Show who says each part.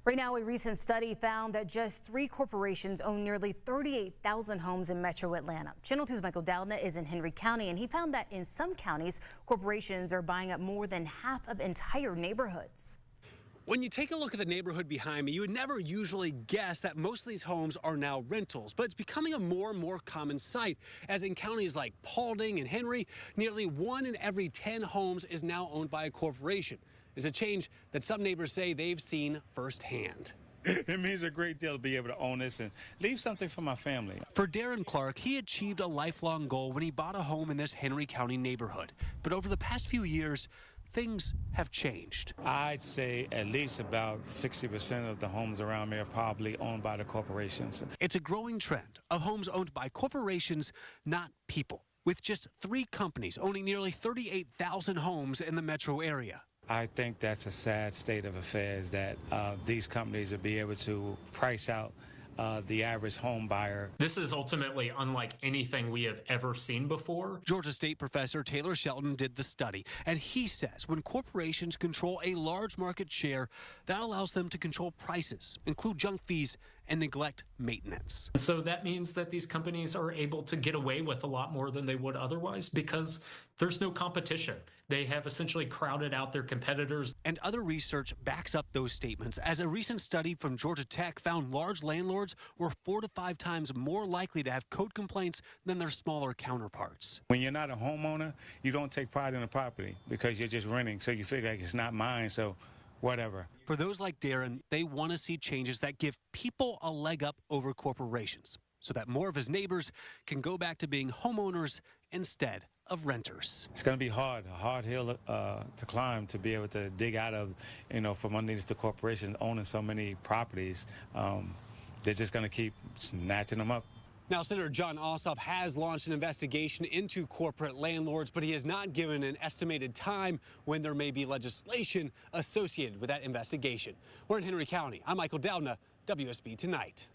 Speaker 1: Right now, a recent study found that just 3 corporations own nearly 38,000 homes in metro Atlanta. Channel 2's Michael Dowdna is in Henry County, and he found that in some counties, corporations are buying up more than half of entire neighborhoods.
Speaker 2: When you take a look at the neighborhood behind me, you would never usually guess that most of these homes are now rentals, but it's becoming a more and more common sight, as in counties like Paulding and Henry, nearly 1 in every 10 homes is now owned by a corporation. It's a change that some neighbors say they've seen firsthand.
Speaker 3: It means a great deal to be able to own this and leave something for my family.
Speaker 2: For Darren Clark, he achieved a lifelong goal when he bought a home in this Henry County neighborhood. But over the past few years, things have changed.
Speaker 3: I'd say at least about 60% of the homes around me are probably owned by the corporations.
Speaker 2: It's a growing trend of homes owned by corporations, not people, with just 3 companies owning nearly 38,000 homes in the metro area.
Speaker 3: I think that's a sad state of affairs that these companies will be able to price out the average home buyer.
Speaker 4: This is ultimately unlike anything we have ever seen before.
Speaker 2: Georgia State professor Taylor Shelton did the study, and he says when corporations control a large market share, that allows them to control prices, include junk fees, and neglect maintenance.
Speaker 4: And so that means that these companies are able to get away with a lot more than they would otherwise because there's no competition. They have essentially crowded out their competitors.
Speaker 2: And other research backs up those statements, as a recent study from Georgia Tech found large landlords were 4 to 5 times more likely to have code complaints than their smaller counterparts.
Speaker 3: When you're not a homeowner, you don't take pride in the property because you're just renting, so you feel like it's not mine, so whatever.
Speaker 2: For those like Darren, they want to see changes that give people a leg up over corporations, so that more of his neighbors can go back to being homeowners instead of renters.
Speaker 3: It's going to be hard, a hard hill to climb to be able to dig out of, from underneath the corporations owning so many properties. They're just going to keep snatching them up.
Speaker 2: Now, Senator John Ossoff has launched an investigation into corporate landlords, but he has not given an estimated time when there may be legislation associated with that investigation. We're in Henry County. I'm Michael Dowdna, WSB Tonight.